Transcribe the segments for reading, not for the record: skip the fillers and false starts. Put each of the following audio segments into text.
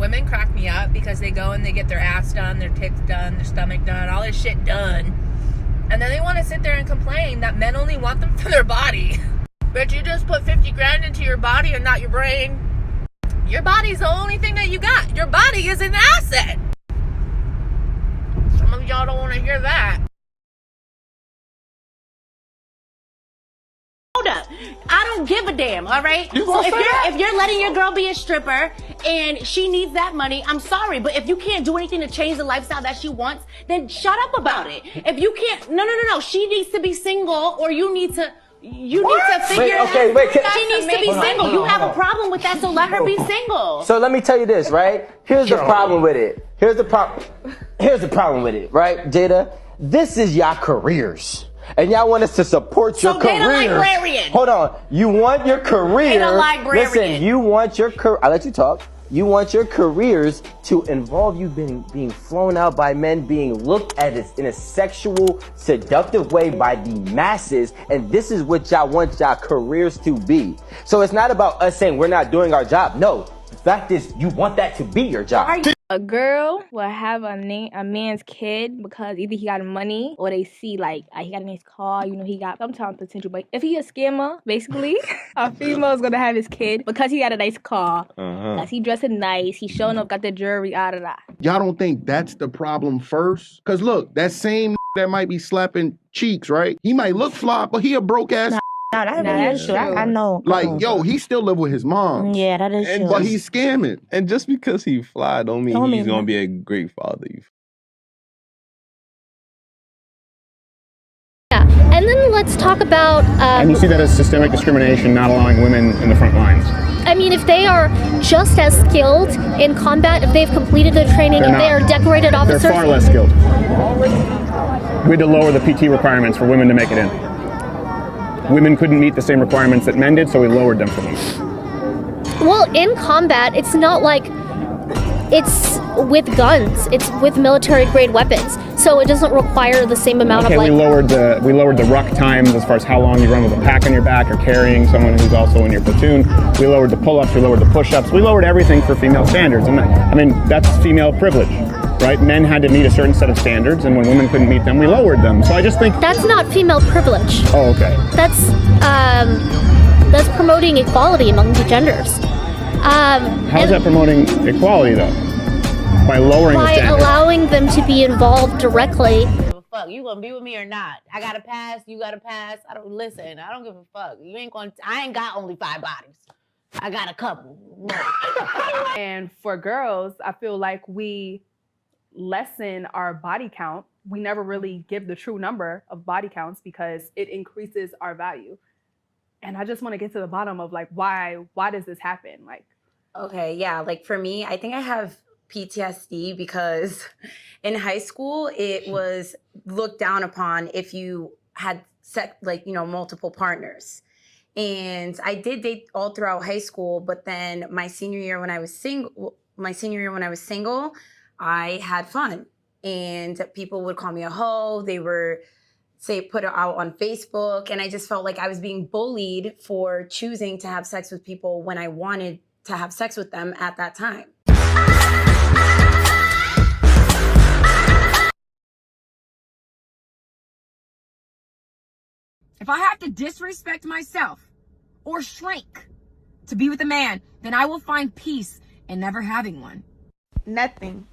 Women crack me up because they go and they get their ass done, their tits done, their stomach done, all this shit done. And then they want to sit there and complain that men only want them for their body. But you just put 50 grand into your body and not your brain. Your body's the only thing that you got. Your body is an asset. Some of y'all don't want to hear that. Hold up. I don't give a damn, all right? So if you're letting your girl be a stripper and she needs that money, I'm sorry, but if you can't do anything to change the lifestyle that she wants, then shut up about it. If you can't, no. She needs to be single, or you need to figure she needs to be single. You have a problem with that, so let her be single. So let me tell you this, right? Here's the problem with it. Here's the problem with it, right, Jada? This is y'all careers. And y'all want us to support your career. So get a librarian. Hold on. You want your career. Get a librarian. Listen, you want your career. I'll let you talk. You want your careers to involve you being flown out by men, being looked at as in a sexual, seductive way by the masses. And this is what y'all want y'all careers to be. So it's not about us saying we're not doing our job. No. The fact is, you want that to be your job. A girl will have a man's kid because either he got money or they see like he got a nice car, you know, he got sometimes potential. But if he a scammer, basically, a female's gonna have his kid because he got a nice car, because he dressing nice, he showing up, got the jewelry, Y'all don't think that's the problem first? Cause look, that same that might be slapping cheeks, right? He might look fly, but he a broke ass. No, that's true. I know. Like, yo, he still live with his mom. Yeah, that is true. But he's scamming. And just because he fly don't mean he's gonna be a great father. Yeah, and then let's talk about... and you see that as systemic discrimination, not allowing women in the front lines. I mean, if they are just as skilled in combat, if they've completed their training, if they are decorated officers... They're far less skilled. We had to lower the PT requirements for women to make it in. Women couldn't meet the same requirements that men did, so we lowered them for them. Well, in combat, it's not like it's with guns. It's with military-grade weapons, so it doesn't require the same amount of like... we lowered the ruck times as far as how long you run with a pack on your back or carrying someone who's also in your platoon. We lowered the pull-ups, we lowered the push-ups, we lowered everything for female standards, and I mean that's female privilege. Right? Men had to meet a certain set of standards, and when women couldn't meet them, we lowered them. So I just think... That's not female privilege. Oh, okay. That's promoting equality among the genders. How is that promoting equality, though? By lowering the standards? By allowing them to be involved directly. Fuck, you gonna be with me or not? I gotta pass, you gotta pass. I don't give a fuck. I ain't got only 5 bodies. I got a couple. And for girls, I feel like we lessen our body count. We never really give the true number of body counts because it increases our value. And I just want to get to the bottom of like why does this happen? Like, okay, yeah, like for me, I think I have PTSD because in high school it was looked down upon if you had multiple partners. And I did date all throughout high school, but then my senior year when I was single, I had fun, and people would call me a hoe. They were put it out on Facebook, and I just felt like I was being bullied for choosing to have sex with people when I wanted to have sex with them at that time. If I have to disrespect myself or shrink to be with a man, then I will find peace in never having one. Nothing.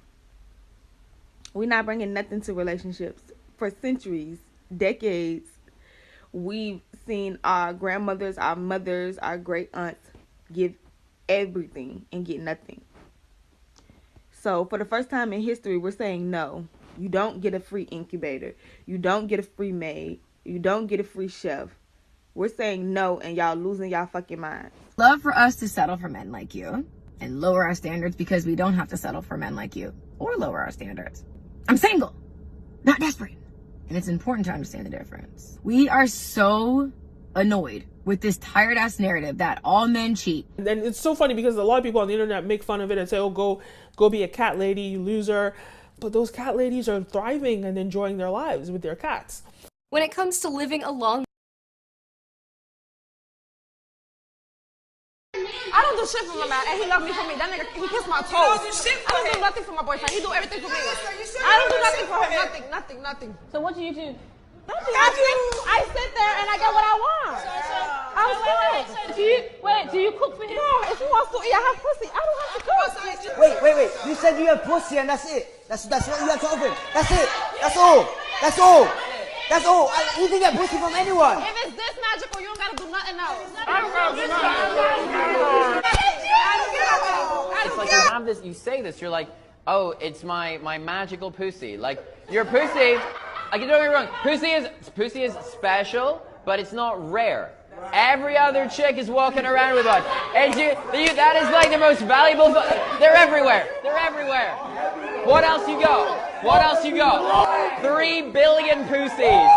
We're not bringing nothing to relationships. For centuries, decades, we've seen our grandmothers, our mothers, our great aunts give everything and get nothing. So for the first time in history, we're saying no. You don't get a free incubator. You don't get a free maid. You don't get a free chef. We're saying no, and y'all losing y'all fucking minds. Love for us to settle for men like you and lower our standards because we don't have to settle for men like you or lower our standards. I'm single, not desperate. And it's important to understand the difference. We are so annoyed with this tired ass narrative that all men cheat. And it's so funny because a lot of people on the internet make fun of it and say, oh, go be a cat lady, you loser. But those cat ladies are thriving and enjoying their lives with their cats. When it comes to living along, I don't do shit for my man, and he love me for me. That nigga, he kiss my toes. I don't do nothing for my boyfriend. He do everything for me. I don't do nothing for him. Nothing. So what do you do? Nothing. I sit there and I get what I want. Do you cook for him? No, if he wants to eat, I have pussy. I don't have to cook. Wait. You said you have pussy and that's it. That's what you have to offer. That's it. That's all. You can get pussy from anyone. If it's this magical, you don't gotta do nothing else. It's like you have this, you say this, you're like, oh, it's my magical pussy. Like, your pussy, like, don't get me wrong, pussy is special, but it's not rare. Every other chick is walking around with one. And that is like the most valuable, they're everywhere. What else you got? 3 billion pussies. 3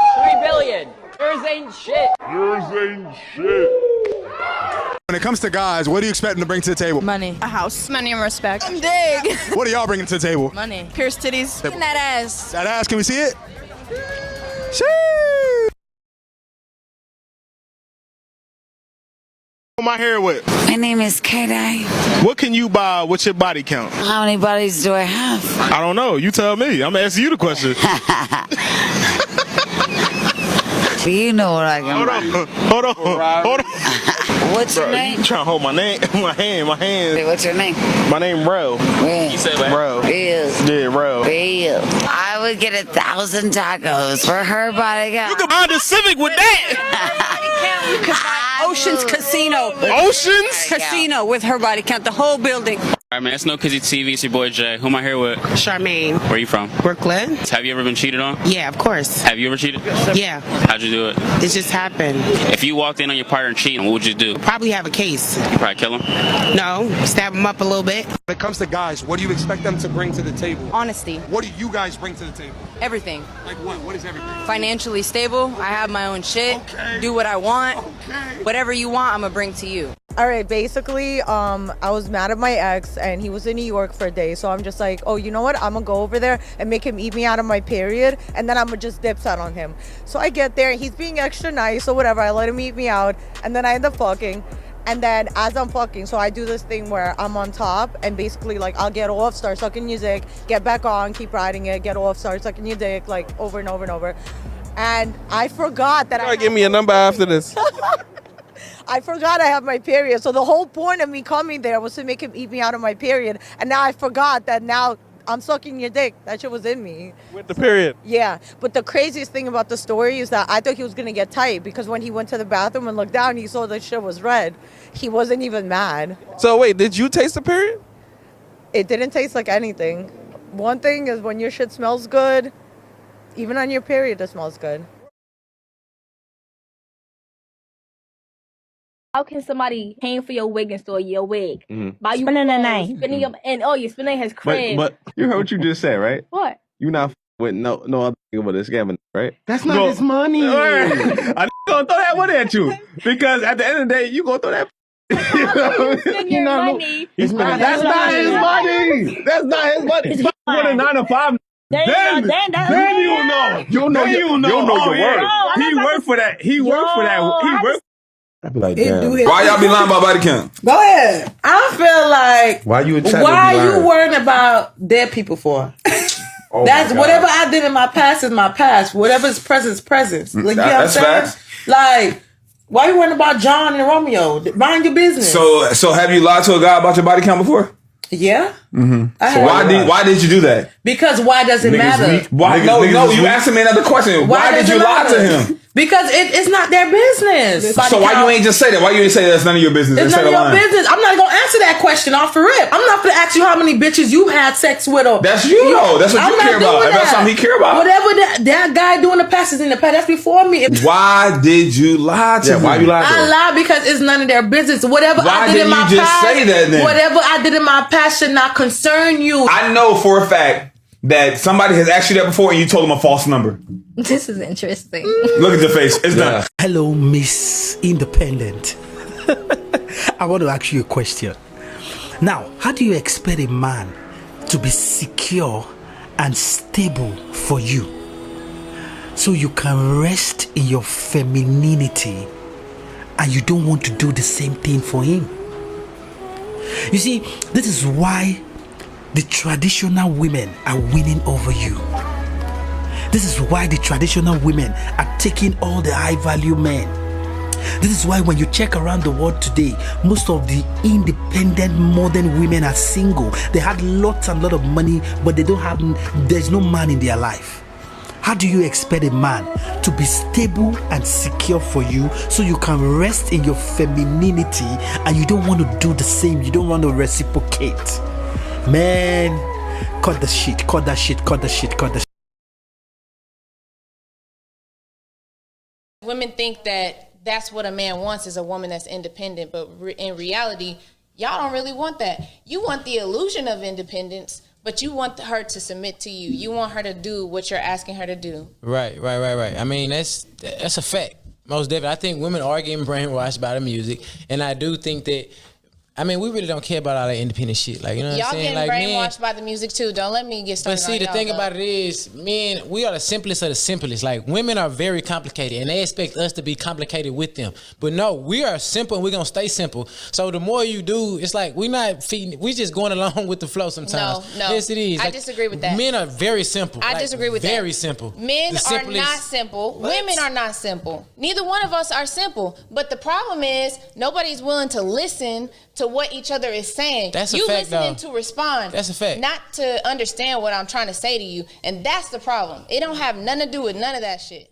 billion. Yours ain't shit. When it comes to guys, what do you expect them to bring to the table? Money. A house. Money and respect. I'm big. What are y'all bringing to the table? Money. Pierced titties. And that ass. That ass, can we see it? Sheesh. My hair with. My name is K-Day. What can you buy? What's your body count? How many bodies do I have? I don't know. You tell me. I'm asking you the question. You know what I can Hold on. What's your name? You trying to hold my hand. Hey, what's your name? My name Ro. You said Ro. Yeah, Ro. I would get 1,000 tacos for her body count. You can buy the Civic with that. You could buy Ocean's Casino. Ocean's Casino with her body count, the whole building. All right, man, it's No Kizzy TV. It's your boy Jay. Who am I here with? Charmaine. Where are you from? Brooklyn. Have you ever been cheated on? Yeah, of course. Have you ever cheated? Yeah. How'd you do it? It just happened. If you walked in on your partner cheating, what would you do? Probably have a case. You probably kill him? No, stab him up a little bit. When it comes to guys, what do you expect them to bring to the table? Honesty. What do you guys bring to the table? Everything. Like what? What is everything? Financially stable. I have my own shit. Okay. Do what I want. Whatever you want, I'm gonna bring to you. All right, basically, I was mad at my ex and he was in New York for a day. So I'm just like, oh, you know what? I'm gonna go over there and make him eat me out of my period. And then I'm gonna just dip out on him. So I get there, he's being extra nice or whatever. I let him eat me out. And then I end up fucking. And then as I'm fucking, so I do this thing where I'm on top and basically like I'll get off, start sucking your dick, get back on, keep riding it, get off, start sucking your dick, like over and over and over. And I forgot that give me a number after this. I forgot I have my period. So the whole point of me coming there was to make him eat me out of my period. And now I forgot that now I'm sucking your dick. That shit was in me. With the period. Yeah. But the craziest thing about the story is that I thought he was going to get tight because when he went to the bathroom and looked down, he saw the shit was red. He wasn't even mad. So wait, did you taste the period? It didn't taste like anything. One thing is when your shit smells good, even on your period, it smells good. How can somebody paying for your wig and store your wig? Mm-hmm. Spending the night. You're spending his crib. But you heard what you just said, right? What? You not with no other nigga but a scamming, right? That's not his money. I'm gonna throw that one at you because at the end of the day, you gonna throw that. Spend your money. That's not his money. That's not his money. He's going to 9 to 5. Then you know. You know your word. He worked for that. He worked for that. He worked. I'd be like, damn. Why y'all be lying about body count? Go ahead. I feel like Why you worrying about dead people for? That's whatever I did in my past is my past. Whatever is present is present. Like, you know what I'm saying? Facts. Like, why you worrying about John and Romeo? Mind your business. So have you lied to a guy about your body count before? Yeah. Mm-hmm. So why did you do that? Because why does it matter? Why? No, you asked me another question. Why did you lie to him? Because it's not their business. So why you ain't just say that? Why you ain't say that's none of your business? It's none of your business. I'm not gonna answer that question off the rip. I'm not gonna ask you how many bitches you had sex with. Or that's you though. That's what you care about. If that's something he care about. Whatever that guy doing the past is in the past. That's before me. Why did you lie to him? Why you lie to him? I lie because it's none of their business. Whatever Why I did in my didn't you just past, say that then? whatever I did in my past should not concern you. I know for a fact that somebody has asked you that before and you told them a false number. This is interesting. Look at your face. It's done. Hello, Miss Independent. I want to ask you a question. Now, how do you expect a man to be secure and stable for you so you can rest in your femininity and you don't want to do the same thing for him? You see, this is why the traditional women are winning over you. This is why the traditional women are taking all the high value men. This is why when you check around the world today, most of the independent modern women are single. They had lots and lot of money, but there's no man in their life. How do you expect a man to be stable and secure for you so you can rest in your femininity and you don't want to do the same? You don't want to reciprocate. Man, cut the shit, cut that shit, cut the shit, cut the shit. Women think that that's what a man wants, is a woman that's independent, but in reality, y'all don't really want that. You want the illusion of independence, but you want her to submit to you. You want her to do what you're asking her to do. Right. I mean, that's a fact. Most definitely. I think women are getting brainwashed by the music, and I do think that, I mean, we really don't care about all that independent shit. Like, you know what I'm saying? Y'all getting like, brainwashed by the music too. Don't let me get started. But see, the thing about it is, men, we are the simplest of the simplest. Like, women are very complicated, and they expect us to be complicated with them. But no, we are simple, and we're gonna stay simple. So the more you do, it's like we just going along with the flow sometimes. No. Yes, it is. I disagree with that. Men are very simple. I disagree with that. Very simple. Men are not simple. What? Women are not simple. Neither one of us are simple. But the problem is nobody's willing to listen to what each other is saying. That's a you fact, listening though. to respond. That's a fact. Not to understand what I'm trying to say to you. And that's the problem. It don't have nothing to do with none of that shit.